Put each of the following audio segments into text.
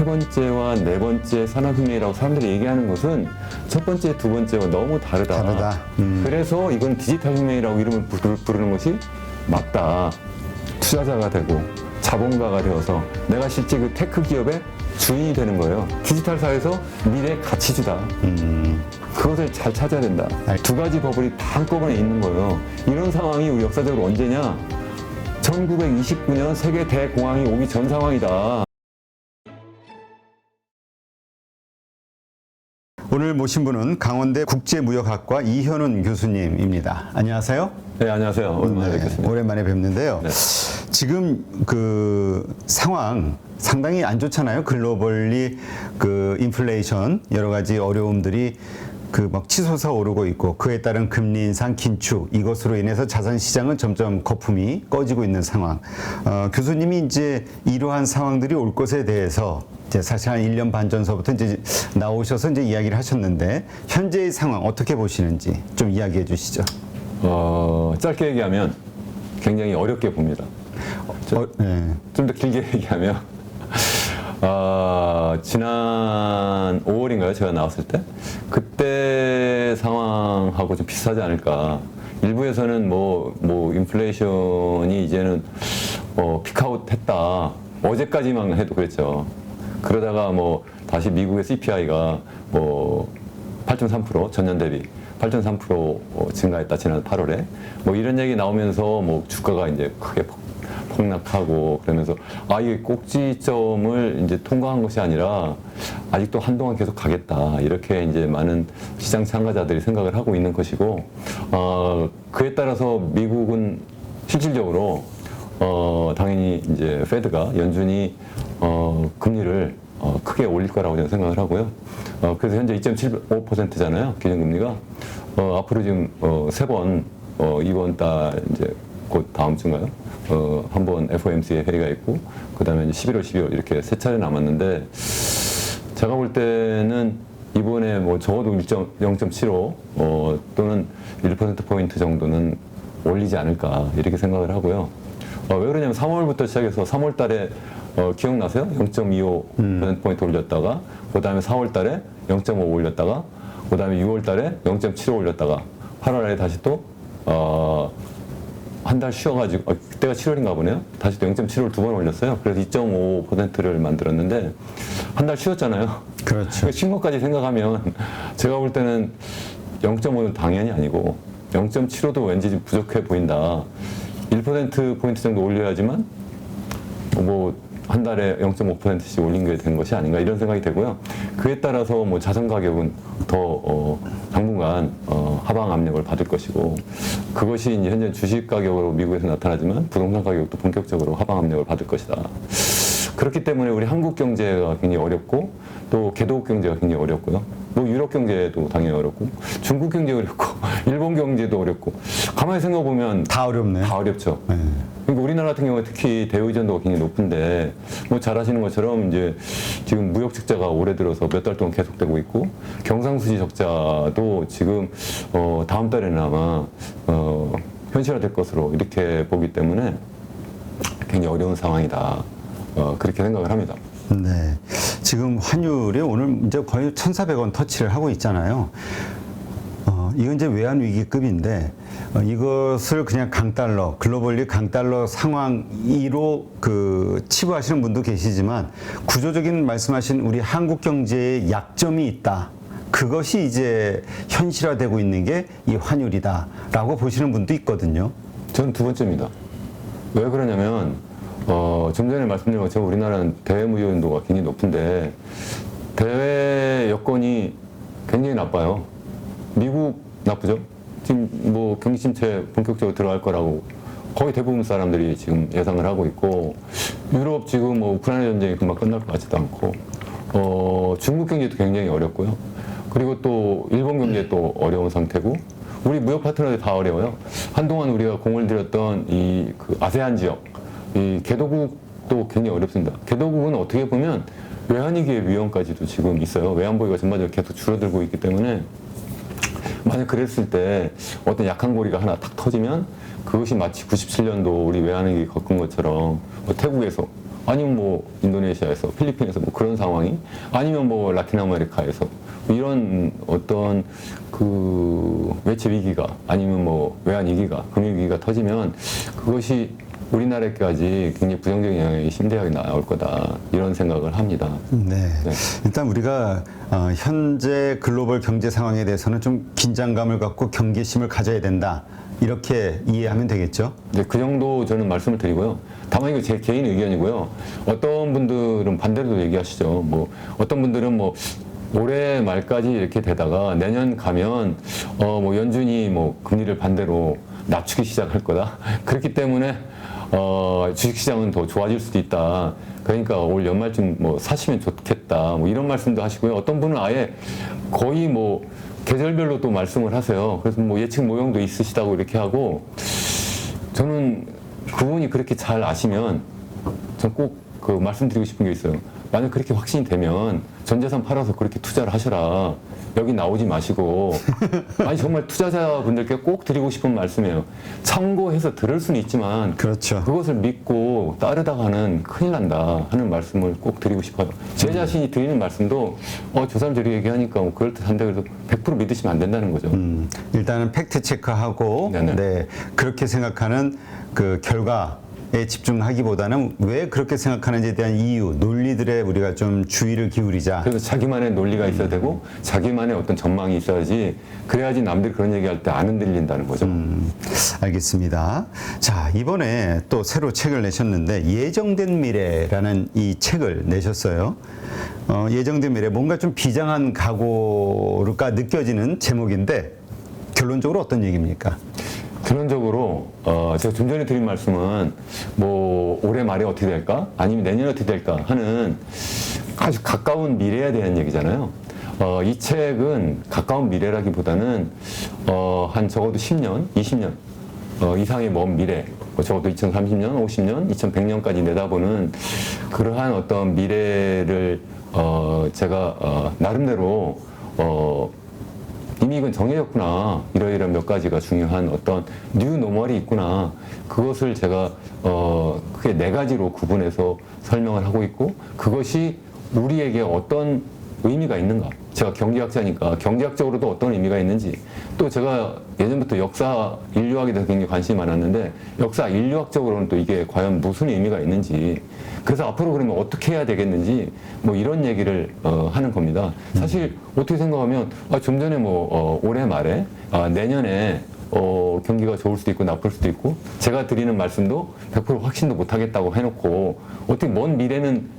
번째와 네 번째 산업혁명이라고 사람들이 얘기하는 것은 첫 번째, 두 번째와 너무 다르다. 그래서 이건 디지털 혁명이라고 이름을 부르는 것이 맞다. 투자자가 되고 자본가가 되어서 내가 실제 그 테크 기업의 주인이 되는 거예요. 디지털 사회에서 미래의 가치주다. 그것을 잘 찾아야 된다. 두 가지 버블이 다 한꺼번에 있는 거예요. 이런 상황이 우리 역사적으로 언제냐? 1929년 세계 대공황이 오기 전 상황이다. 오늘 모신 분은 강원대 국제무역학과 이현훈 교수님입니다. 안녕하세요. 네, 안녕하세요. 오랜만에 뵙겠습니다. 오랜만에 뵙는데요. 네. 지금 그 상황 상당히 안 좋잖아요. 글로벌리 그 인플레이션 여러 가지 어려움들이 그 막 치솟아 오르고 있고 그에 따른 금리 인상 긴축 이것으로 인해서 자산 시장은 점점 거품이 꺼지고 있는 상황. 교수님이 이제 이러한 상황들이 올 것에 대해서 이제 사실 한 1년 반 전서부터 이제 나오셔서 이제 이야기를 하셨는데 현재의 상황 어떻게 보시는지 좀 이야기해 주시죠. 짧게 얘기하면 굉장히 어렵게 봅니다. 네. 좀 더 길게 얘기하면 지난 5월인가요? 제가 나왔을 때 그때 상황하고 좀 비슷하지 않을까. 일부에서는 뭐 인플레이션이 이제는 피크아웃 했다. 어제까지만 해도 그랬죠. 그러다가 뭐 다시 미국의 CPI가 뭐 8.3% 전년 대비 8.3% 증가했다 지난 8월에 뭐 이런 얘기 나오면서 뭐 주가가 이제 크게 폭락하고 그러면서 이게 꼭지점을 이제 통과한 것이 아니라 아직도 한동안 계속 가겠다 이렇게 이제 많은 시장 참가자들이 생각을 하고 있는 것이고 그에 따라서 미국은 실질적으로 당연히 이제 페드가 연준이 금리를 크게 올릴 거라고 저는 생각을 하고요. 그래서 현재 2.75%잖아요. 기준금리가 앞으로 지금 세 번 이번 달 이제 곧 다음 주인가요? 한 번 FOMC의 회의가 있고 그다음에 이제 11월, 12월 이렇게 세 차례 남았는데 제가 볼 때는 이번에 뭐 적어도 0.75 또는 1%포인트 정도는 올리지 않을까 이렇게 생각을 하고요. 왜 그러냐면 3월부터 시작해서 3월 달에 기억나세요? 0.25%포인트 올렸다가 그 다음에 4월 달에 0.5 올렸다가 그 다음에 6월 달에 0.75 올렸다가 8월에 다시 또 한 달 쉬어가지고 그때가 7월인가 보네요. 다시 또 0.75를 두 번 올렸어요. 그래서 2.5%를 만들었는데 한 달 쉬었잖아요. 그렇죠. 쉰 것까지 생각하면 제가 볼 때는 0.5는 당연히 아니고 0.75도 왠지 좀 부족해 보인다. 1%포인트 정도 올려야지만 뭐 한 달에 0.5%씩 올린 게 된 것이 아닌가 이런 생각이 되고요. 그에 따라서 뭐 자산 가격은 더 당분간 하방 압력을 받을 것이고 그것이 이제 현재 주식 가격으로 미국에서 나타나지만 부동산 가격도 본격적으로 하방 압력을 받을 것이다. 그렇기 때문에 우리 한국 경제가 굉장히 어렵고 또 개도국 경제가 굉장히 어렵고요. 뭐 유럽 경제도 당연히 어렵고 중국 경제 어렵고 일본 경제도 어렵고 가만히 생각해 보면 다 어렵네요. 다 어렵죠. 네. 그러니까 우리나라 같은 경우에 특히 대우 의존도가 굉장히 높은데 뭐 잘 아시는 것처럼 이제 지금 무역 적자가 올해 들어서 몇 달 동안 계속되고 있고 경상수지 적자도 지금 다음 달에는 아마 현실화될 것으로 이렇게 보기 때문에 굉장히 어려운 상황이다. 그렇게 생각을 합니다. 네. 지금 환율이 오늘 이제 거의 1,400원 터치를 하고 있잖아요. 이건 이제 외환 위기급인데 이것을 그냥 강달러, 글로벌리 강달러 상황으로 그 치부하시는 분도 계시지만 구조적인 말씀하신 우리 한국 경제에 약점이 있다. 그것이 이제 현실화되고 있는 게 이 환율이다라고 보시는 분도 있거든요. 저는 두 번째입니다. 왜 그러냐면 좀 전에 말씀드린 것처럼 우리나라는 대외 무역 인도가 굉장히 높은데 대외 여건이 굉장히 나빠요. 미국 나쁘죠? 지금 뭐 경기 침체 본격적으로 들어갈 거라고 거의 대부분 사람들이 지금 예상을 하고 있고 유럽 지금 뭐 우크라이나 전쟁이 금방 끝날 것 같지도 않고 중국 경제도 굉장히 어렵고요. 그리고 또 일본 경제 또 어려운 상태고 우리 무역 파트너들이 다 어려워요. 한동안 우리가 공을 들였던 이 그 아세안 지역 이 개도국도 굉장히 어렵습니다. 개도국은 어떻게 보면 외환위기의 위험까지도 지금 있어요. 외환보유가 전반적으로 계속 줄어들고 있기 때문에 만약 그랬을 때 어떤 약한 고리가 하나 탁 터지면 그것이 마치 97년도 우리 외환위기 겪은 것처럼 뭐 태국에서 아니면 뭐 인도네시아에서, 필리핀에서 뭐 그런 상황이, 아니면 뭐 라틴 아메리카에서 이런 어떤 그 외채 위기가, 아니면 뭐 외환 위기가, 금융 위기가 터지면 그것이 우리나라까지 굉장히 부정적인 영향이 심대하게 나올 거다, 이런 생각을 합니다. 네. 네. 일단 우리가 현재 글로벌 경제 상황에 대해서는 좀 긴장감을 갖고 경계심을 가져야 된다, 이렇게 이해하면 되겠죠? 네, 그 정도 저는 말씀을 드리고요. 다만 이거 제 개인 의견이고요. 어떤 분들은 반대로도 얘기하시죠. 뭐 어떤 분들은 뭐 올해 말까지 이렇게 되다가 내년 가면 뭐 연준이 뭐 금리를 반대로 낮추기 시작할 거다. 그렇기 때문에 주식시장은 더 좋아질 수도 있다. 그러니까 올 연말쯤 뭐 사시면 좋겠다. 뭐 이런 말씀도 하시고요. 어떤 분은 아예 거의 뭐 계절별로 또 말씀을 하세요. 그래서 뭐 예측 모형도 있으시다고 이렇게 하고, 저는 그분이 그렇게 잘 아시면 전 꼭 그 말씀드리고 싶은 게 있어요. 만약 그렇게 확신이 되면 전 재산 팔아서 그렇게 투자를 하셔라. 여기 나오지 마시고. 아니 정말 투자자분들께 꼭 드리고 싶은 말씀이에요. 참고해서 들을 수는 있지만 그렇죠. 그것을 믿고 따르다가는 큰일 난다 하는 말씀을 꼭 드리고 싶어요. 제 자신이 드리는 말씀도 저 사람 저리 얘기하니까 뭐 그럴듯한데, 그래서 100% 믿으시면 안 된다는 거죠. 일단은 팩트 체크하고, 네네. 네, 그렇게 생각하는 그 결과에 집중하기보다는 왜 그렇게 생각하는지에 대한 이유, 논리들에 우리가 좀 주의를 기울이자. 그래서 자기만의 논리가 있어야 되고 자기만의 어떤 전망이 있어야지, 그래야지 남들이 그런 얘기할 때 안 흔들린다는 거죠. 알겠습니다. 자, 이번에 또 새로 책을 내셨는데 예정된 미래라는 이 책을 내셨어요. 예정된 미래, 뭔가 좀 비장한 각오가 느껴지는 제목인데 결론적으로 어떤 얘기입니까? 결론적으로 제가 좀 전에 드린 말씀은 뭐 올해 말에 어떻게 될까, 아니면 내년에 어떻게 될까 하는 아주 가까운 미래에 대한 얘기잖아요. 이 책은 가까운 미래라기보다는 한 적어도 10년, 20년 이상의 먼 미래, 적어도 2030년, 50년, 2100년까지 내다보는 그러한 어떤 미래를 제가 나름대로 이미 이건 정해졌구나, 이러이러한 몇 가지가 중요한 어떤 뉴 노멀이 있구나, 그것을 제가 크게 4가지로 구분해서 설명을 하고 있고, 그것이 우리에게 어떤 의미가 있는가, 제가 경제학자니까 경제학적으로도 어떤 의미가 있는지, 또 제가 예전부터 역사 인류학에 대해서 굉장히 관심이 많았는데 역사 인류학적으로는 또 이게 과연 무슨 의미가 있는지, 그래서 앞으로 그러면 어떻게 해야 되겠는지, 뭐 이런 얘기를 하는 겁니다. 사실 어떻게 생각하면 좀 전에 뭐 올해 말에 내년에 경기가 좋을 수도 있고 나쁠 수도 있고, 제가 드리는 말씀도 100% 확신도 못 하겠다고 해놓고 어떻게 먼 미래는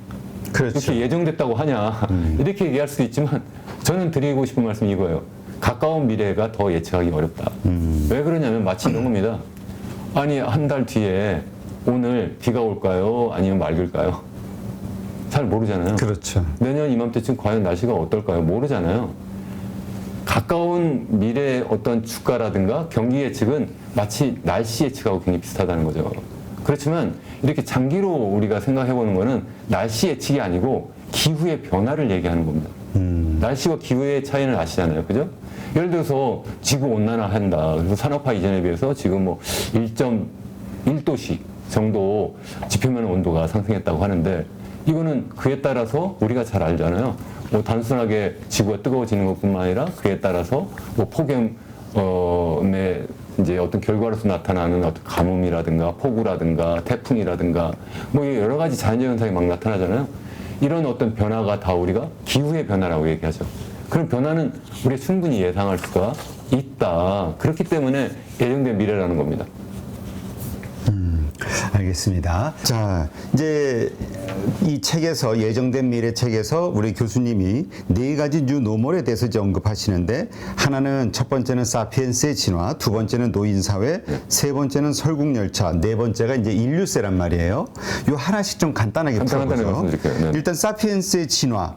그렇죠. 이렇게 예정됐다고 하냐, 이렇게 얘기할 수도 있지만 저는 드리고 싶은 말씀이 이거예요. 가까운 미래가 더 예측하기 어렵다. 왜 그러냐면 마치 이런 겁니다. 아니 한 달 뒤에 오늘 비가 올까요, 아니면 맑을까요? 잘 모르잖아요. 그렇죠. 내년 이맘때쯤 과연 날씨가 어떨까요? 모르잖아요. 가까운 미래의 어떤 주가라든가 경기 예측은 마치 날씨 예측하고 굉장히 비슷하다는 거죠. 그렇지만 이렇게 장기로 우리가 생각해 보는 거는 날씨 예측이 아니고 기후의 변화를 얘기하는 겁니다. 날씨와 기후의 차이는 아시잖아요. 그죠? 예를 들어서 지구 온난화한다. 그래서 산업화 이전에 비해서 지금 뭐 1.1도씩 정도 지표면 온도가 상승했다고 하는데, 이거는 그에 따라서 우리가 잘 알잖아요. 뭐 단순하게 지구가 뜨거워지는 것뿐만 아니라 그에 따라서 뭐 폭염의 이제 어떤 결과로서 나타나는 어떤 가뭄이라든가 폭우라든가 태풍이라든가 뭐 여러 가지 자연적 현상이 막 나타나잖아요. 이런 어떤 변화가 다 우리가 기후의 변화라고 얘기하죠. 그런 변화는 우리가 충분히 예상할 수가 있다. 그렇기 때문에 예정된 미래라는 겁니다. 알겠습니다. 자, 이제 이 책에서, 예정된 미래 책에서 우리 교수님이 4가지 뉴 노멀에 대해서 이제 언급하시는데, 하나는, 첫 번째는 사피엔스의 진화, 두 번째는 노인사회, 세 번째는 설국열차, 네 번째가 이제 인류세란 말이에요. 요 하나씩 좀 간단하게 간단하게 풀어보죠. 말씀드릴게요. 네. 일단 사피엔스의 진화,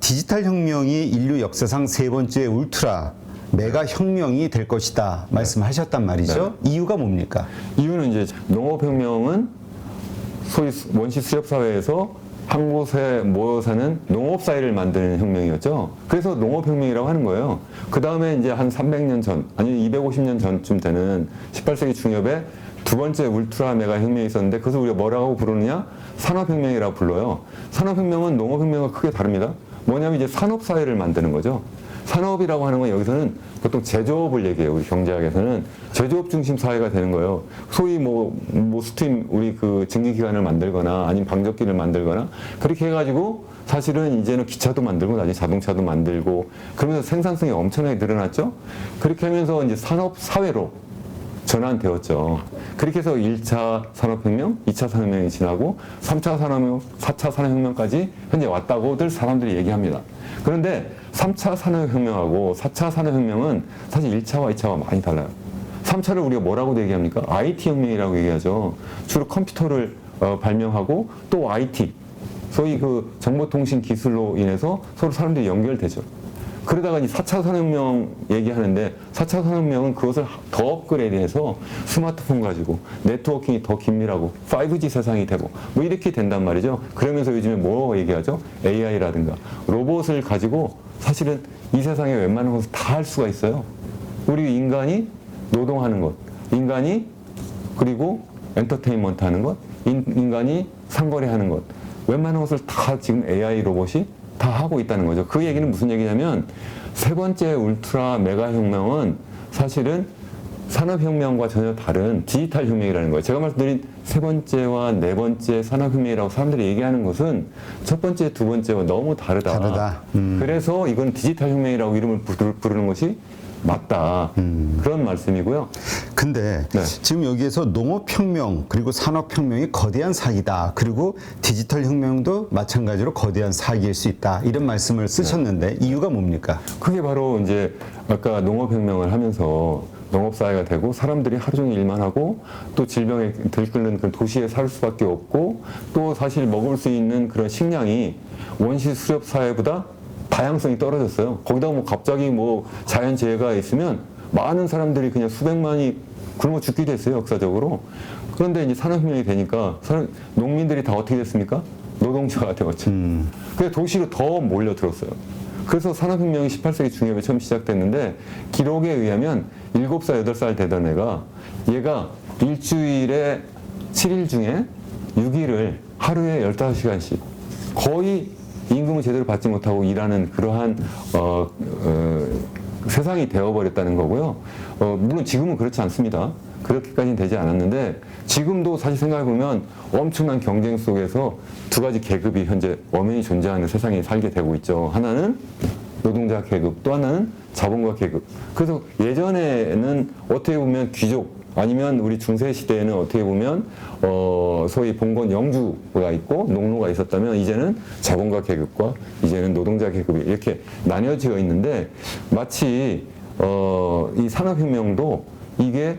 디지털 혁명이 인류 역사상 3번째 울트라 메가 혁명이 될 것이다 말씀하셨단 말이죠. 이유가 뭡니까? 이유는 이제 농업혁명은 소위 원시 수렵사회에서 한 곳에 모여 사는 농업사회를 만드는 혁명이었죠. 그래서 농업혁명이라고 하는 거예요. 그 다음에 이제 한 300년 전, 아니 250년 전쯤 되는 18세기 중엽에 두 번째 울트라 메가 혁명이 있었는데 그것을 우리가 뭐라고 부르느냐? 산업혁명이라고 불러요. 산업혁명은 농업혁명과 크게 다릅니다. 뭐냐면 이제 산업사회를 만드는 거죠. 산업이라고 하는 건 여기서는 보통 제조업을 얘기해요. 우리 경제학에서는 제조업 중심 사회가 되는 거예요. 소위 스팀 우리 그 증기기관을 만들거나 아니면 방적기를 만들거나 그렇게 해가지고 사실은 이제는 기차도 만들고 나중에 자동차도 만들고 그러면서 생산성이 엄청나게 늘어났죠. 그렇게 하면서 이제 산업 사회로 전환되었죠. 그렇게 해서 1차 산업혁명, 2차 산업혁명이 지나고 3차 산업혁명, 4차 산업혁명까지 현재 왔다고들 사람들이 얘기합니다. 그런데 3차 산업혁명하고 4차 산업혁명은 사실 1차와 2차와 많이 달라요. 3차를 우리가 뭐라고 얘기합니까? IT혁명이라고 얘기하죠. 주로 컴퓨터를 발명하고 또 IT, 소위 그 정보통신 기술로 인해서 서로 사람들이 연결되죠. 그러다가 이제 4차 산업혁명 얘기하는데 4차 산업혁명은 그것을 더 업그레이드해서 스마트폰 가지고 네트워킹이 더 긴밀하고 5G 세상이 되고 뭐 이렇게 된단 말이죠. 그러면서 요즘에 뭐 얘기하죠? AI라든가 로봇을 가지고 사실은 이 세상에 웬만한 것을 다 할 수가 있어요. 우리 인간이 노동하는 것, 인간이 그리고 엔터테인먼트 하는 것, 인간이 상거래하는 것, 웬만한 것을 다 지금 AI 로봇이 다 하고 있다는 거죠. 그 얘기는 무슨 얘기냐면 세 번째 울트라 메가 혁명은 사실은 산업혁명과 전혀 다른 디지털 혁명이라는 거예요. 제가 말씀드린 세 번째와 네 번째 산업혁명이라고 사람들이 얘기하는 것은 첫 번째, 두 번째와 너무 다르다. 그래서 이건 디지털 혁명이라고 이름을 부르는 것이 맞다. 그런 말씀이고요. 근데 네. 지금 여기에서 농업혁명 그리고 산업혁명이 거대한 사기다. 그리고 디지털 혁명도 마찬가지로 거대한 사기일 수 있다. 이런 말씀을 쓰셨는데 이유가 뭡니까? 그게 바로 이제 아까 농업혁명을 하면서 농업사회가 되고 사람들이 하루 종일 일만 하고 또 질병에 들끓는 그 도시에 살 수밖에 없고 또 사실 먹을 수 있는 그런 식량이 원시 수렵 사회보다 다양성이 떨어졌어요. 거기다가 뭐 갑자기 뭐 자연재해가 있으면 많은 사람들이 그냥 수백만이 굶어 죽기도 했어요, 역사적으로. 그런데 이제 산업혁명이 되니까 농민들이 다 어떻게 됐습니까? 노동자가 되었죠. 그래서 도시로 더 몰려들었어요. 그래서 산업혁명이 18세기 중엽에 처음 시작됐는데 기록에 의하면 7살, 8살 되던 애가 얘가 일주일에 7일 중에 6일을 하루에 15시간씩 거의 임금을 제대로 받지 못하고 일하는 그러한 세상이 되어버렸다는 거고요. 물론 지금은 그렇지 않습니다. 그렇게까지는 되지 않았는데 지금도 사실 생각해보면 엄청난 경쟁 속에서 두 가지 계급이 현재 엄연히 존재하는 세상에 살게 되고 있죠. 하나는 노동자 계급, 또 하나는 자본가 계급. 그래서 예전에는 어떻게 보면 귀족 아니면 우리 중세 시대에는 어떻게 보면 소위 봉건 영주가 있고 농노가 있었다면 이제는 자본가 계급과 이제는 노동자 계급이 이렇게 나뉘어져 있는데 마치 이 산업혁명도 이게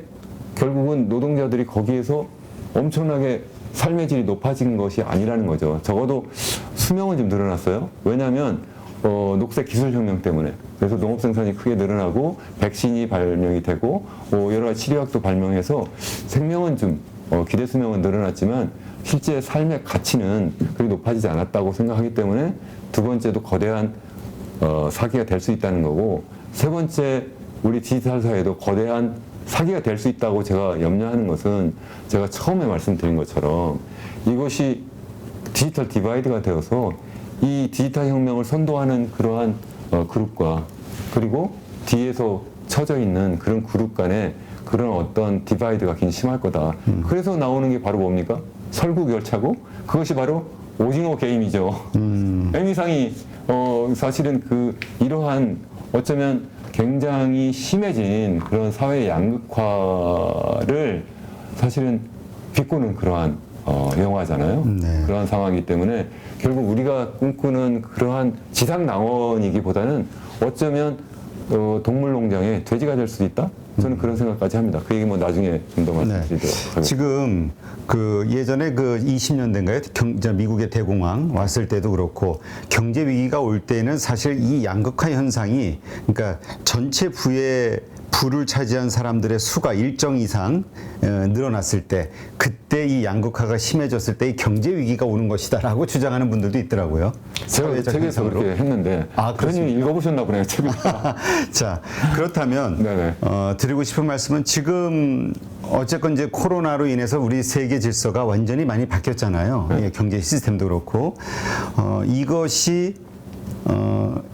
결국은 노동자들이 거기에서 엄청나게 삶의 질이 높아진 것이 아니라는 거죠. 적어도 수명은 좀 늘어났어요. 왜냐하면 녹색 기술혁명 때문에. 그래서 농업 생산이 크게 늘어나고 백신이 발명이 되고 여러 가지 치료약도 발명해서 생명은 좀 기대 수명은 늘어났지만 실제 삶의 가치는 그리 높아지지 않았다고 생각하기 때문에 두 번째도 거대한 사기가 될 수 있다는 거고 세 번째 우리 디지털 사회도 거대한 사기가 될 수 있다고 제가 염려하는 것은 제가 처음에 말씀드린 것처럼 이것이 디지털 디바이드가 되어서 이 디지털 혁명을 선도하는 그러한 그룹과 그리고 뒤에서 처져 있는 그런 그룹 간에 그런 어떤 디바이드가 굉장히 심할 거다. 그래서 나오는 게 바로 뭡니까? 설국열차고 그것이 바로 오징어 게임이죠. M이상이 사실은 이러한 어쩌면 굉장히 심해진 그런 사회 양극화를 사실은 비꼬는 그러한 영화잖아요. 네. 그러한 상황이기 때문에 결국 우리가 꿈꾸는 그러한 지상낙원이기보다는 어쩌면 동물농장에 돼지가 될 수도 있다? 저는 그런 생각까지 합니다. 그 얘기 뭐 나중에 좀 더 말씀드리도록 하겠습니다. 지금 예전에 20년대인가요? 미국의 대공황 왔을 때도 그렇고 경제 위기가 올 때는 사실 이 양극화 현상이 그러니까 전체 부의 부를 차지한 사람들의 수가 일정 이상 늘어났을 때 그때 이 양극화가 심해졌을 때 이 경제 위기가 오는 것이다라고 주장하는 분들도 있더라고요. 제가 사회적 책에서 현상으로. 그렇게 했는데 아, 그러니 읽어보셨나 보네요. 책을. 자, 그렇다면 네네. 드리고 싶은 말씀은 지금 어쨌건 이제 코로나로 인해서 우리 세계 질서가 완전히 많이 바뀌었잖아요. 예, 경제 시스템도 그렇고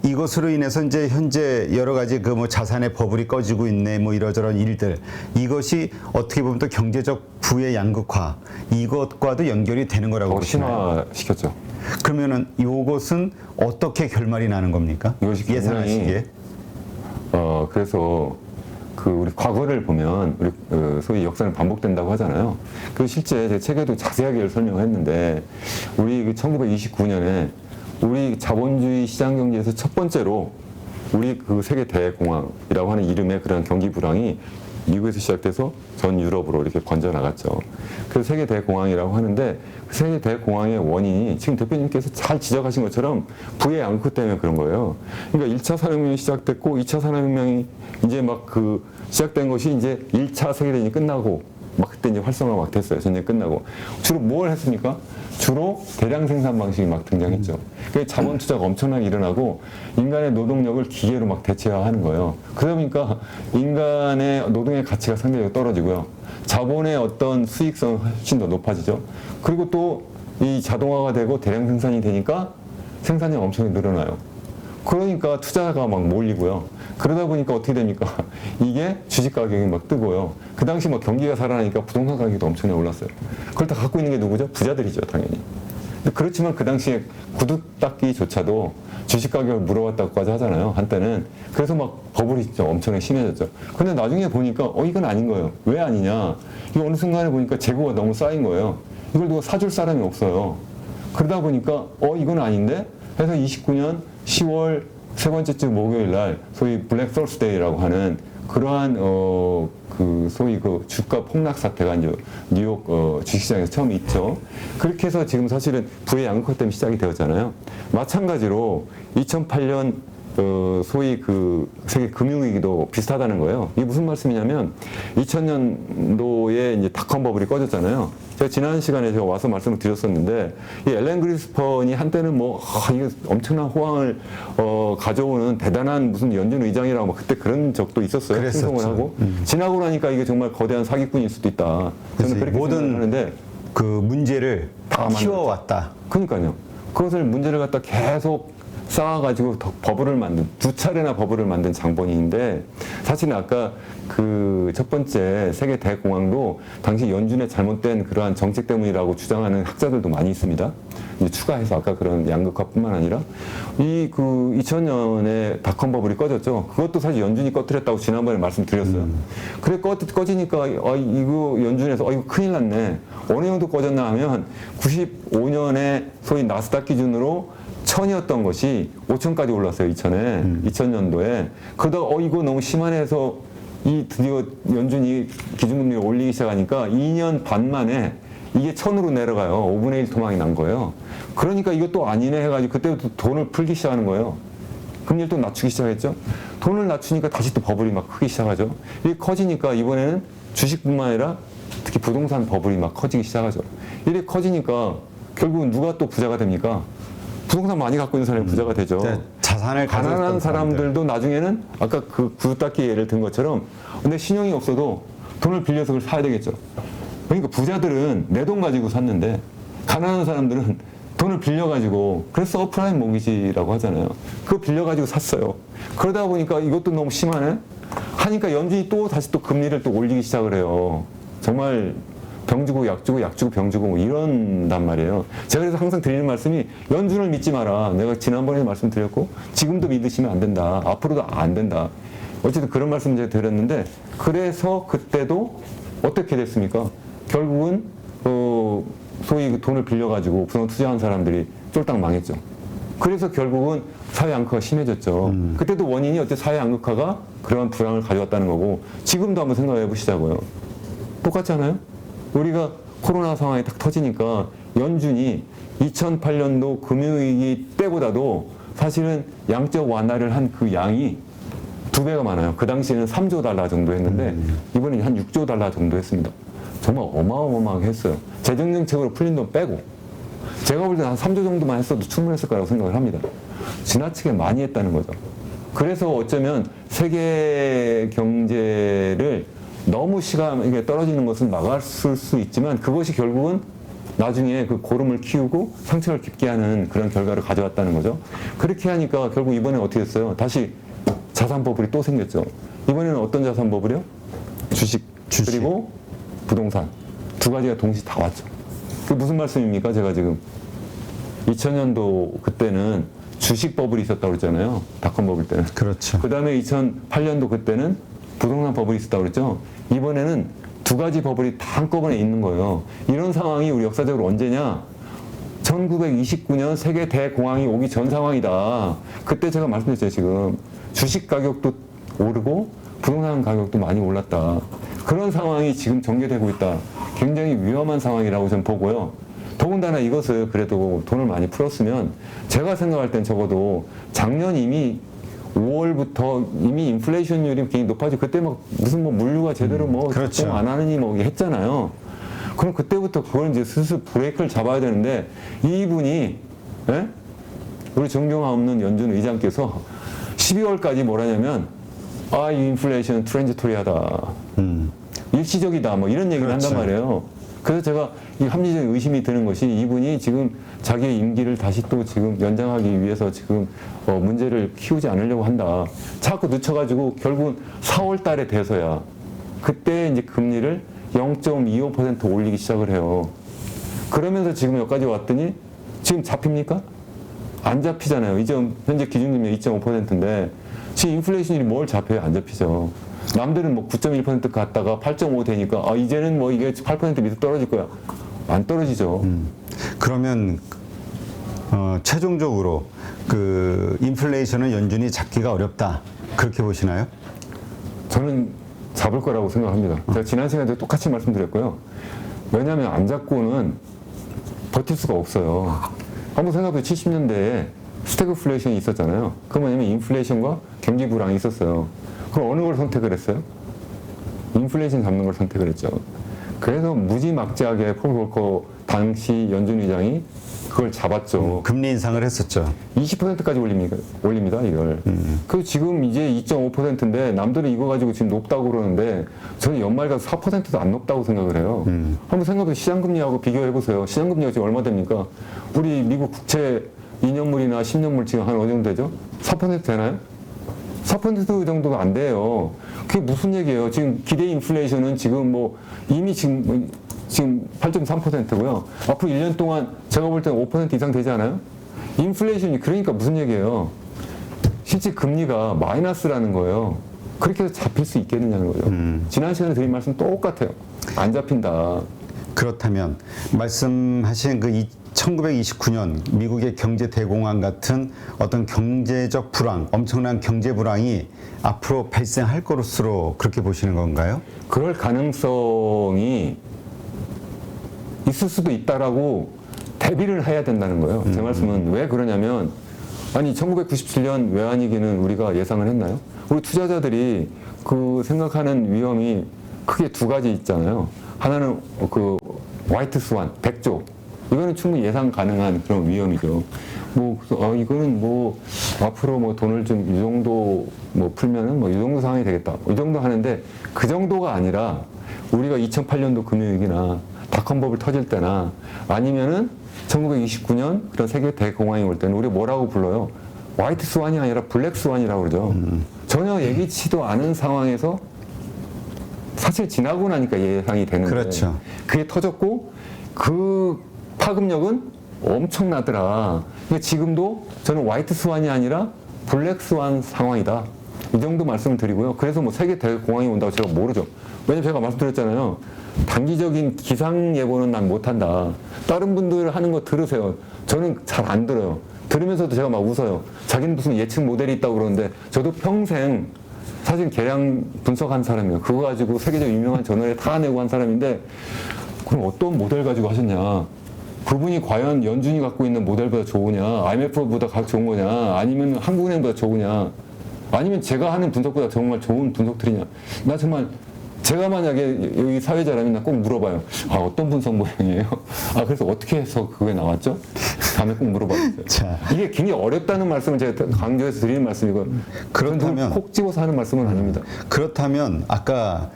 이것으로 인해서 이제 현재 여러 가지 그 뭐 자산의 버블이 꺼지고 있네 뭐 이러저런 일들 이것이 어떻게 보면 또 경제적 부의 양극화 이것과도 연결이 되는 거라고 더 보시나요? 심화시켰죠. 그러면은 이것은 어떻게 결말이 나는 겁니까? 이것이 굉장히 예상하시기에. 그래서 그 우리 과거를 보면 우리 소위 역사는 반복된다고 하잖아요. 그 실제 제 책에도 자세하게 설명을 했는데 우리 1929년에 우리 자본주의 시장 경제에서 첫 번째로 우리 그 세계 대공황이라고 하는 이름의 그런 경기 불황이 미국에서 시작돼서 전 유럽으로 이렇게 번져 나갔죠. 그래서 세계 대공황이라고 하는데 그 세계 대공황의 원인이 지금 대표님께서 잘 지적하신 것처럼 부의 양극화 때문에 그런 거예요. 그러니까 1차 산업혁명이 시작됐고 2차 산업혁명이 이제 막 그 시작된 것이 이제 1차 세계대전이 끝나고 막 그때 이제 활성화가 막 됐어요. 전쟁 끝나고. 주로 뭘 했습니까? 주로 대량 생산 방식이 막 등장했죠. 그 자본 투자가 엄청나게 일어나고 인간의 노동력을 기계로 막 대체화하는 거예요. 그러다 보니까 인간의 노동의 가치가 상대적으로 떨어지고요. 자본의 어떤 수익성은 훨씬 더 높아지죠. 그리고 또 이 자동화가 되고 대량 생산이 되니까 생산량이 엄청 늘어나요. 그러니까 투자가 막 몰리고요. 그러다 보니까 어떻게 됩니까? 이게 주식 가격이 막 뜨고요. 그 당시 뭐 경기가 살아나니까 부동산 가격도 엄청나게 올랐어요. 그걸 다 갖고 있는 게 누구죠? 부자들이죠, 당연히. 근데 그렇지만 그 당시에 구두 닦기조차도 주식 가격을 물어봤다고까지 하잖아요, 한때는. 그래서 막 버블이 좀 엄청나게 심해졌죠. 근데 나중에 보니까 이건 아닌 거예요. 왜 아니냐? 이거 어느 순간에 보니까 재고가 너무 쌓인 거예요. 이걸 누가 사줄 사람이 없어요. 그러다 보니까 이건 아닌데? 해서 29년 10월 세 번째 주 목요일 날 소위 블랙 서스데이라고 하는 그러한 그 소위 그 주가 폭락 사태가 이제 뉴욕 주식시장에서 처음 있죠. 그렇게 해서 지금 사실은 부의 양극화 때문에 시작이 되었잖아요. 마찬가지로 2008년 소위 그 세계 금융위기도 비슷하다는 거예요. 이게 무슨 말씀이냐면 2000년도에 이제 닷컴 버블이 꺼졌잖아요. 제가 지난 시간에 제가 와서 말씀을 드렸었는데 이 앨런 그리스펀이 한때는 뭐 이게 엄청난 호황을 가져오는 대단한 무슨 연준 의장이라고 막 그때 그런 적도 있었어요. 그랬었죠. 행동을 하고 지나고 나니까 이게 정말 거대한 사기꾼일 수도 있다. 저는 그렇게 생각하는데 그 문제를 다 키워왔다. 그러니까요. 그것을 문제를 갖다 계속 쌓아가지고 버블을 만든 두 차례나 버블을 만든 장본인인데 사실은 아까 그 첫 번째 세계 대공황도 당시 연준의 잘못된 그러한 정책 때문이라고 주장하는 학자들도 많이 있습니다. 이제 추가해서 아까 그런 양극화뿐만 아니라 이 그 2000년에 닷컴 버블이 꺼졌죠. 그것도 사실 연준이 꺼뜨렸다고 지난번에 말씀드렸어요. 그래 꺼지니까 이거 연준에서 이거 큰일 났네. 어느 정도 꺼졌나 하면 95년에 소위 나스닥 기준으로 1000이었던 것이 5000까지 올랐어요. 2000년도에. 그러다가 이거 너무 심하네 해서 드디어 연준이 기준금리를 올리기 시작하니까 2년 반 만에 이게 1000으로 내려가요. 5분의 1 토막이 난 거예요. 그러니까 이것도 아니네 해가지고 그때부터 돈을 풀기 시작하는 거예요. 금리를 또 낮추기 시작했죠. 돈을 낮추니까 다시 또 버블이 막 크기 시작하죠. 이게 커지니까 이번에는 주식뿐만 아니라 특히 부동산 버블이 막 커지기 시작하죠. 이렇게 커지니까 결국은 누가 또 부자가 됩니까? 부동산 많이 갖고 있는 사람이 부자가 되죠. 자산을 가난한 사람들도 나중에는 아까 그 구두 닦기 예를 든 것처럼 근데 신용이 없어도 돈을 빌려서 그걸 사야 되겠죠. 그러니까 부자들은 내 돈 가지고 샀는데 가난한 사람들은 돈을 빌려가지고 그래서 서프라임 모기지라고 하잖아요. 그거 빌려가지고 샀어요. 그러다 보니까 이것도 너무 심하네. 하니까 연준이 또 다시 또 금리를 또 올리기 시작을 해요. 정말 병 주고 약 주고 약 주고 병 주고 뭐 이런단 말이에요. 제가 그래서 항상 드리는 말씀이 연준을 믿지 마라. 내가 지난번에 말씀드렸고 지금도 믿으시면 안 된다. 앞으로도 안 된다. 어쨌든 그런 말씀 제가 드렸는데 그래서 그때도 어떻게 됐습니까? 결국은 소위 그 돈을 빌려가지고 부동산 투자한 사람들이 쫄딱 망했죠. 그래서 결국은 사회 양극화가 심해졌죠. 그때도 원인이 어째 사회 양극화가 그러한 불황을 가져왔다는 거고 지금도 한번 생각해 보시자고요. 똑같지 않아요? 우리가 코로나 상황이 딱 터지니까 연준이 2008년도 금융위기 때보다도 사실은 양적 완화를 한 그 양이 2배가 많아요. 그 당시에는 3조 달러 정도 했는데 이번에 한 6조 달러 정도 했습니다. 정말 어마어마하게 했어요. 재정정책으로 풀린 돈 빼고. 제가 볼 때 한 3조 정도만 했어도 충분했을 거라고 생각을 합니다. 지나치게 많이 했다는 거죠. 그래서 어쩌면 세계 경제를 너무 시간이 떨어지는 것은 막았을 수 있지만 그것이 결국은 나중에 그 고름을 키우고 상처를 깊게 하는 그런 결과를 가져왔다는 거죠. 그렇게 하니까 결국 이번에 어떻게 됐어요? 다시 자산 버블이 또 생겼죠. 이번에는 어떤 자산 버블이요? 주식. 그리고 부동산. 두 가지가 동시에 다 왔죠. 그게 무슨 말씀입니까? 제가 지금 2000년도 그때는 주식 버블이 있었다고 그랬잖아요. 닷컴 버블 때는. 그렇죠. 그 다음에 2008년도 그때는 부동산 버블이 있었다고 그랬죠. 이번에는 두 가지 버블이 다 한꺼번에 있는 거예요. 이런 상황이 우리 역사적으로 언제냐? 1929년 세계 대공황이 오기 전 상황이다. 그때 제가 말씀드렸죠, 지금. 주식 가격도 오르고 부동산 가격도 많이 올랐다. 그런 상황이 지금 전개되고 있다. 굉장히 위험한 상황이라고 저는 보고요. 더군다나 이것을 그래도 돈을 많이 풀었으면 제가 생각할 땐 적어도 작년 이미 5월부터 이미 인플레이션율이 굉장히 높아지고 그때 막 무슨 뭐 물류가 제대로 뭐 그렇죠. 작동 안 하느니 뭐 했잖아요. 그럼 그때부터 그걸 이제 슬슬 브레이크를 잡아야 되는데 이분이 예? 우리 존경함 없는 연준 의장께서 12월까지 뭐라냐면 아, 이 인플레이션 트랜지토리하다. 일시적이다. 뭐 이런 얘기를 그렇죠. 한단 말이에요. 그래서 제가 이 합리적인 의심이 드는 것이 이분이 지금 자기의 임기를 다시 또 지금 연장하기 위해서 지금 문제를 키우지 않으려고 한다. 자꾸 늦춰가지고 결국은 4월 달에 돼서야 그때 이제 금리를 0.25% 올리기 시작을 해요. 그러면서 지금 여기까지 왔더니 지금 잡힙니까? 안 잡히잖아요. 이제 현재 기준금리 2.5%인데 지금 인플레이션이 뭘 잡혀요? 안 잡히죠. 남들은 뭐 9.1% 갔다가 8.5 되니까 아 이제는 뭐 이게 8% 밑에 떨어질 거야. 안 떨어지죠. 그러면 최종적으로 그 인플레이션은 연준이 잡기가 어렵다. 그렇게 보시나요? 저는 잡을 거라고 생각합니다. 제가 지난 시간에도 똑같이 말씀드렸고요. 왜냐하면 안 잡고는 버틸 수가 없어요. 한번 생각해보세요. 70년대에 스태그플레이션이 있었잖아요. 그건 뭐냐면 인플레이션과 경기 불황이 있었어요. 그럼 어느 걸 선택을 했어요? 인플레이션 잡는 걸 선택을 했죠. 그래서 무지막지하게 폴 볼커 당시 연준 의장이 그걸 잡았죠. 금리 인상을 했었죠. 20%까지 올립니다, 이걸. 그 지금 이제 2.5%인데 남들은 이거 가지고 지금 높다고 그러는데 저는 연말 가서 4%도 안 높다고 생각을 해요. 한번 생각해보세요. 시장금리하고 비교해보세요. 시장금리가 지금 얼마 됩니까? 우리 미국 국채 2년물이나 10년물 지금 한 어느 정도 되죠? 4% 되나요? 4% 정도가 안 돼요. 그게 무슨 얘기예요? 지금 기대 인플레이션은 지금 뭐 이미 지금 8.3%고요. 앞으로 1년 동안 제가 볼 때는 5% 이상 되지 않아요? 인플레이션이 그러니까 무슨 얘기예요? 실제 금리가 마이너스라는 거예요. 그렇게 해서 잡힐 수 있겠느냐는 거죠. 지난 시간에 드린 말씀 똑같아요. 안 잡힌다. 그렇다면 말씀하신 그 1929년 미국의 경제 대공황 같은 어떤 경제적 불황, 엄청난 경제 불황이 앞으로 발생할 것으로 그렇게 보시는 건가요? 그럴 가능성이 있을 수도 있다라고 대비를 해야 된다는 거예요. 제 말씀은 왜 그러냐면 아니 1997년 외환위기는 우리가 예상을 했나요? 우리 투자자들이 그 생각하는 위험이 크게 두 가지 있잖아요. 하나는 그 화이트 스완, 백조. 이거는 충분히 예상 가능한 그런 위험이죠. 뭐 이거는 뭐 앞으로 뭐 돈을 좀 이 정도 뭐 풀면은 뭐 이 정도 상황이 되겠다. 이 정도 하는데 그 정도가 아니라 우리가 2008년도 금융위기나 닷컴버블 터질 때나 아니면은 1929년 그런 세계 대공황이 올 때는 우리 뭐라고 불러요? 화이트 스완이 아니라 블랙 스완이라고 그러죠. 전혀 예기치도 않은 상황에서 사실 지나고 나니까 예상이 되는데 그렇죠. 그게 터졌고 그 파급력은 엄청나더라. 그러니까 지금도 저는 화이트 스완이 아니라 블랙 스완 상황이다. 이 정도 말씀을 드리고요. 그래서 뭐 세계 대공황이 온다고 제가 모르죠. 왜냐면 제가 말씀드렸잖아요. 단기적인 기상 예보는 난 못한다. 다른 분들 하는 거 들으세요. 저는 잘 안 들어요. 들으면서도 제가 막 웃어요. 자기는 무슨 예측 모델이 있다고 그러는데 저도 평생 사실 계량 분석한 사람이에요. 그거 가지고 세계적 유명한 저널에 다 내고 한 사람인데 그럼 어떤 모델 가지고 하셨냐? 그분이 과연 연준이 갖고 있는 모델보다 좋으냐? IMF보다 좋은 거냐? 아니면 한국은행보다 좋으냐? 아니면 제가 하는 분석보다 정말 좋은 분석들이냐. 나 정말 제가 만약에 여기 사회자라면 나 꼭 물어봐요. 아, 어떤 분석 모양이에요? 아, 그래서 어떻게 해서 그게 나왔죠? 다음에 꼭 물어봐주세요. 자. 이게 굉장히 어렵다는 말씀을 제가 강조해서 드리는 말씀이고, 그렇다면 콕 집어서 하는 말씀은 아닙니다. 그렇다면 아까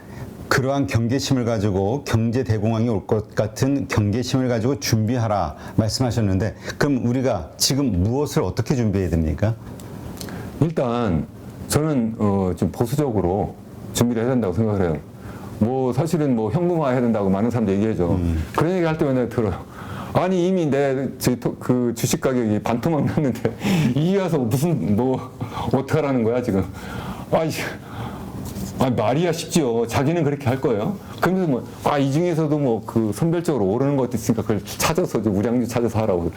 그러한 경계심을 가지고 경제 대공황이 올 것 같은 경계심을 가지고 준비하라 말씀하셨는데 그럼 우리가 지금 무엇을 어떻게 준비해야 됩니까? 일단 저는 좀 보수적으로 준비를 해야 된다고 생각을 해요. 뭐 사실은 뭐 현금화 해야 된다고 많은 사람들이 얘기하죠. 그런 얘기 할 때마다 들어요. 아니 이미 그 주식 가격이 반토막 났는데 이게 와서 무슨 뭐 어떡하라는 거야 지금. 말이야 쉽지요. 자기는 그렇게 할 거예요. 그러면서 이 중에서도 그 선별적으로 오르는 것도 있으니까 그걸 찾아서 우량주 찾아서 하라고.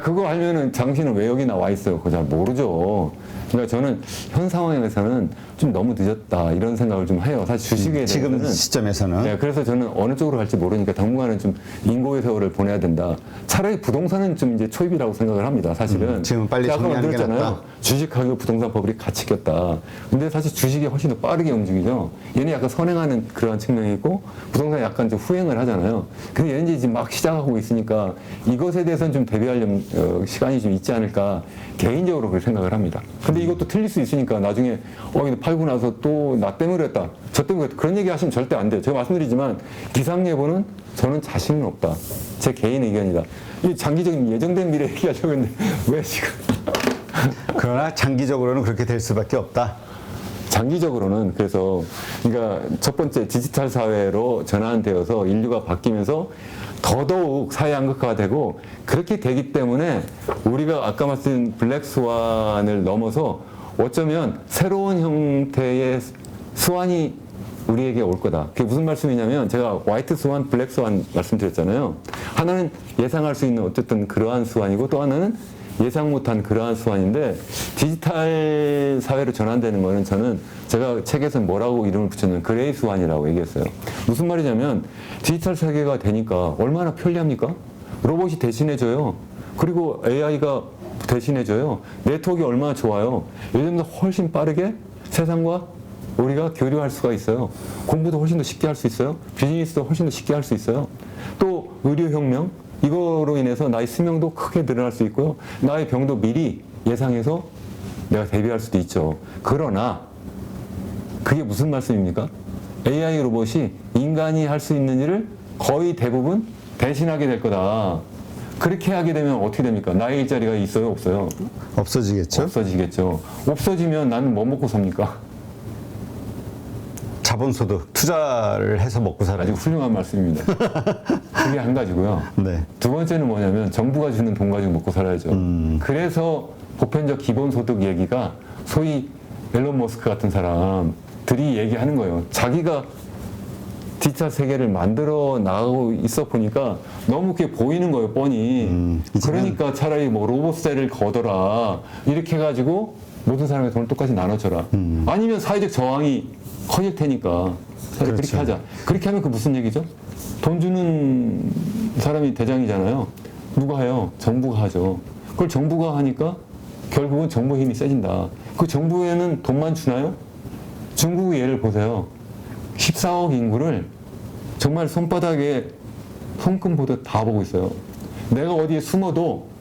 그거 하면은 당신은 왜 여기 나와 있어요? 그거 잘 모르죠. 그러니까 저는 현 상황에서는 좀 너무 늦었다 이런 생각을 좀 해요. 사실 주식에 지금 대해서는 시점에서는 네, 그래서 저는 어느 쪽으로 갈지 모르니까 당분간은 좀 인고의 세월을 보내야 된다. 차라리 부동산은 좀 이제 초입이라고 생각을 합니다. 사실은 지금 빨리 제가 아까 정리하는 게 말씀드렸잖아요. 낫다. 주식 가격 부동산 버블이 같이 꼈다. 근데 사실 주식이 훨씬 더 빠르게 움직이죠. 얘는 약간 선행하는 그러한 측면이 있고 부동산이 약간 좀 후행을 하잖아요. 근데 얘는 이제 막 시작하고 있으니까 이것에 대해서는 좀 대비하려면 시간이 좀 있지 않을까 개인적으로 그렇게 생각을 합니다. 근데 이것도 틀릴 수 있으니까 나중에 이거 팔고 나서 또 나 때문에 그랬다. 저 때문에 그랬다. 그런 얘기 하시면 절대 안 돼요. 제가 말씀드리지만 기상 예보는 저는 자신은 없다. 제 개인 의견이다. 이 장기적인 예정된 미래 얘기하려고 했는데 왜 지금 그러나 장기적으로는 그렇게 될 수밖에 없다. 장기적으로는 그래서 그러니까 첫 번째 디지털 사회로 전환되어서 인류가 바뀌면서 더더욱 사회 양극화가 되고 그렇게 되기 때문에 우리가 아까 말씀드린 블랙스완을 넘어서 어쩌면 새로운 형태의 스완이 우리에게 올 거다. 그게 무슨 말씀이냐면 제가 화이트 스완, 블랙 스완 말씀드렸잖아요. 하나는 예상할 수 있는 어쨌든 그러한 스완이고 또 하나는 예상 못한 그러한 수완인데 디지털 사회로 전환되는 거는 저는 제가 책에서 뭐라고 이름을 붙였냐면 그레이 수완이라고 얘기했어요. 무슨 말이냐면 디지털 세계가 되니까 얼마나 편리합니까? 로봇이 대신해줘요. 그리고 AI가 대신해줘요. 네트워크가 얼마나 좋아요. 요즘도 훨씬 빠르게 세상과 우리가 교류할 수가 있어요. 공부도 훨씬 더 쉽게 할 수 있어요. 비즈니스도 훨씬 더 쉽게 할 수 있어요. 또 의료혁명, 이거로 인해서 나의 수명도 크게 늘어날 수 있고요. 나의 병도 미리 예상해서 내가 대비할 수도 있죠. 그러나 그게 무슨 말씀입니까? AI 로봇이 인간이 할 수 있는 일을 거의 대부분 대신하게 될 거다. 그렇게 하게 되면 어떻게 됩니까? 나의 일자리가 있어요? 없어요? 없어지겠죠? 없어지겠죠. 없어지면 나는 뭐 먹고 삽니까? 자본소득 투자를 해서 먹고 살아요. 아주 훌륭한 말씀입니다. 그게 한 가지고요. 네. 두 번째는 뭐냐면 정부가 주는 돈 가지고 먹고 살아야죠. 그래서 보편적 기본소득 얘기가 소위 앨런 머스크 같은 사람들이 얘기하는 거예요. 자기가 디지털 세계를 만들어 나가고 있어 보니까 너무 그게 보이는 거예요, 뻔히. 그러니까 차라리 뭐 로봇세를 거둬라. 이렇게 해가지고 모든 사람의 돈을 똑같이 나눠줘라. 아니면 사회적 저항이 커질 테니까 그렇죠. 그렇게 하자. 그렇게 하면 그 무슨 얘기죠? 돈 주는 사람이 대장이잖아요. 누가 해요? 정부가 하죠. 그걸 정부가 하니까 결국은 정부 힘이 세진다. 그 정부에는 돈만 주나요? 중국의 예를 보세요. 14억 인구를 정말 손바닥에 손금 보듯 다 보고 있어요. 내가 어디에 숨어도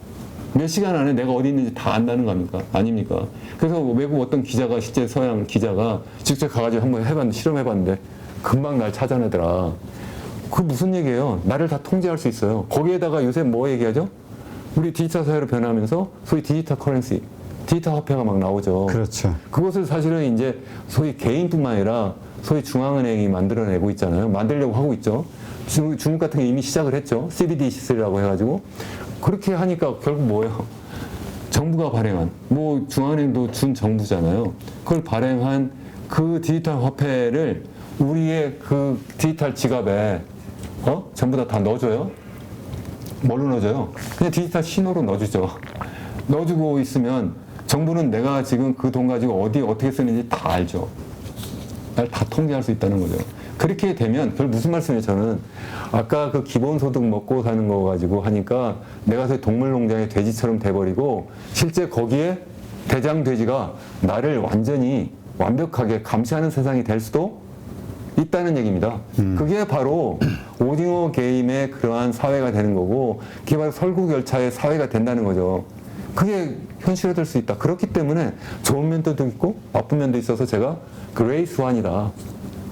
몇 시간 안에 내가 어디 있는지 다 안다는 겁니까? 아닙니까? 그래서 외국 어떤 기자가 실제 서양 기자가 직접 가가지고 한번 해봤는데 실험해봤는데 금방 날 찾아내더라. 그 무슨 얘기예요? 나를 다 통제할 수 있어요. 거기에다가 요새 뭐 얘기하죠? 우리 디지털 사회로 변하면서 소위 디지털 커런시, 디지털 화폐가 막 나오죠. 그렇죠. 그것을 사실은 이제 소위 개인뿐만 아니라 소위 중앙은행이 만들어내고 있잖아요. 만들려고 하고 있죠. 중국 같은 게 이미 시작을 했죠. CBDC라고 해가지고. 그렇게 하니까 결국 뭐예요? 정부가 발행한, 뭐 중앙은행도 준 정부잖아요. 그걸 발행한 그 디지털 화폐를 우리의 그 디지털 지갑에 전부 다 넣어줘요. 뭘로 넣어줘요? 그냥 디지털 신호로 넣어주죠. 넣어주고 있으면 정부는 내가 지금 그 돈 가지고 어떻게 쓰는지 다 알죠. 날 다 통제할 수 있다는 거죠. 그렇게 되면 그걸 무슨 말씀이에요? 저는 아까 그 기본소득 먹고 사는 거 가지고 하니까 내가 동물농장의 돼지처럼 돼버리고 실제 거기에 대장 돼지가 나를 완벽하게 감시하는 세상이 될 수도 있다는 얘기입니다. 그게 바로 오징어 게임의 그러한 사회가 되는 거고, 그게 바로 설국열차의 사회가 된다는 거죠. 그게 현실화될 수 있다. 그렇기 때문에 좋은 면도 있고 나쁜 면도 있어서 제가 그레이 스완이다.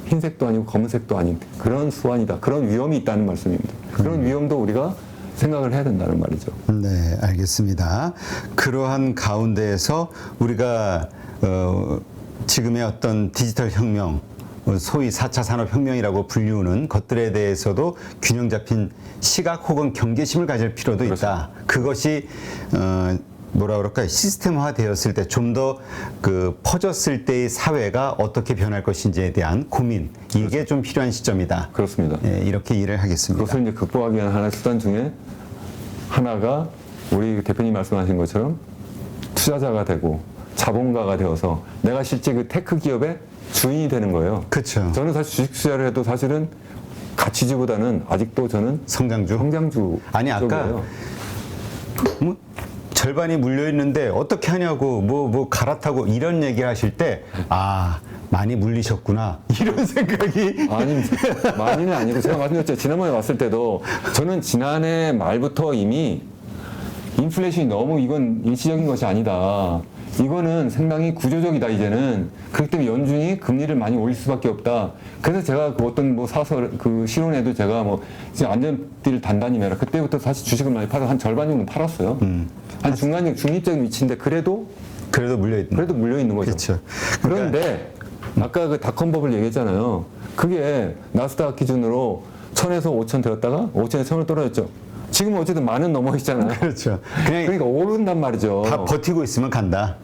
흰색도 아니고 검은색도 아닌 그런 스완이다. 그런 위험이 있다는 말씀입니다. 그런 위험도 우리가 생각을 해야 된다는 말이죠. 네, 알겠습니다. 그러한 가운데에서 우리가 지금의 어떤 디지털 혁명, 소위 4차 산업혁명이라고 불리우는 것들에 대해서도 균형 잡힌 시각 혹은 경계심을 가질 필요도 있다. 그것이 뭐라 그럴까요? 시스템화 되었을 때 좀 더 그 퍼졌을 때의 사회가 어떻게 변할 것인지에 대한 고민, 이게 좀 필요한 시점이다. 그렇습니다. 예, 이렇게 이해를 하겠습니다. 그것을 이제 극복하기 위한 하나의 수단 중에 하나가 우리 대표님 말씀하신 것처럼 투자자가 되고 자본가가 되어서 내가 실제 그 테크 기업의 주인이 되는 거예요. 그렇죠. 저는 사실 주식 투자를 해도 사실은 가치주보다는 아직도 저는 성장주 아니, 아까 쪽이에요. 뭐 절반이 물려 있는데 어떻게 하냐고 뭐 갈아타고 이런 얘기 하실 때 많이 물리셨구나 이런 생각이 아니, 많이는 아니고 제가 말씀드렸죠. 지난번에 왔을 때도 저는 지난해 말부터 이미 인플레이션이 너무 이건 일시적인 것이 아니다. 이거는 상당히 구조적이다, 이제는. 그렇기 때문에 연준이 금리를 많이 올릴 수밖에 없다. 그래서 제가 그 어떤 뭐 사설, 그 실온에도 제가 뭐, 지금 안전띠를 단단히 매라. 그때부터 사실 주식을 많이 팔아서 한 절반 정도 팔았어요. 한 중립적인 위치인데 그래도 물려 있는 거죠. 그렇죠. 그런데 아까 그 닷컴법을 얘기했잖아요. 그게 나스닥 기준으로 1000에서 5000 되었다가 5000에서 1000을 떨어졌죠. 지금은 어쨌든 만은 넘어 있잖아요. 그렇죠. 그러니까 오른단 말이죠. 다 버티고 있으면 간다.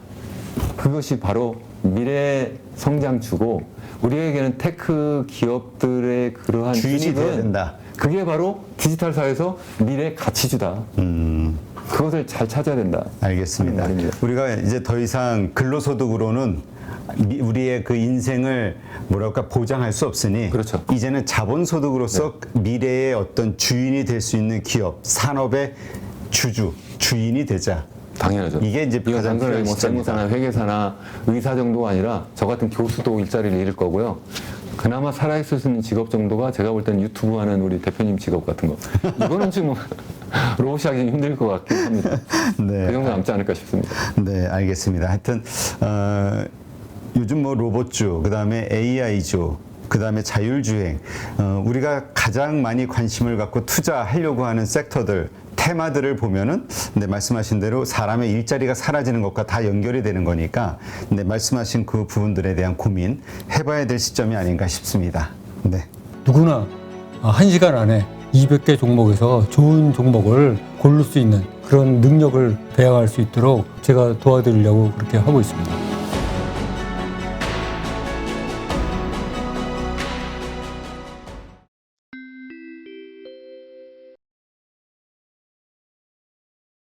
그것이 바로 미래 성장주고, 우리에게는 테크 기업들의 그러한 주인이 주식은 돼야 된다. 그게 바로 디지털 사회에서 미래 가치주다. 그것을 잘 찾아야 된다. 알겠습니다. 하는 말입니다. 우리가 이제 더 이상 근로소득으로는 우리의 그 인생을 뭐랄까 보장할 수 없으니, 그렇죠. 이제는 자본소득으로서 미래의 어떤 주인이 될 수 있는 기업, 산업의 주인이 되자. 당연하죠. 이게 이제 이거 가장 단순히 필요한 뭐 세무사나 회계사나 의사 정도가 아니라 저 같은 교수도 일자리를 잃을 거고요. 그나마 살아있을 수 있는 직업 정도가 제가 볼 때는 유튜브 하는 우리 대표님 직업 같은 거. 이거는 지금 로봇이 하기 힘들 것 같긴 합니다. 네. 그 정도 남지 않을까 싶습니다. 네, 알겠습니다. 하여튼 요즘 뭐 로봇주, 그다음에 AI주, 그다음에 자율주행, 우리가 가장 많이 관심을 갖고 투자하려고 하는 섹터들, 테마들을 보면은 말씀하신 대로 사람의 일자리가 사라지는 것과 다 연결이 되는 거니까 말씀하신 그 부분들에 대한 고민 해봐야 될 시점이 아닌가 싶습니다. 네. 누구나 1시간 안에 200개 종목에서 좋은 종목을 고를 수 있는 그런 능력을 배양할 수 있도록 제가 도와드리려고 그렇게 하고 있습니다.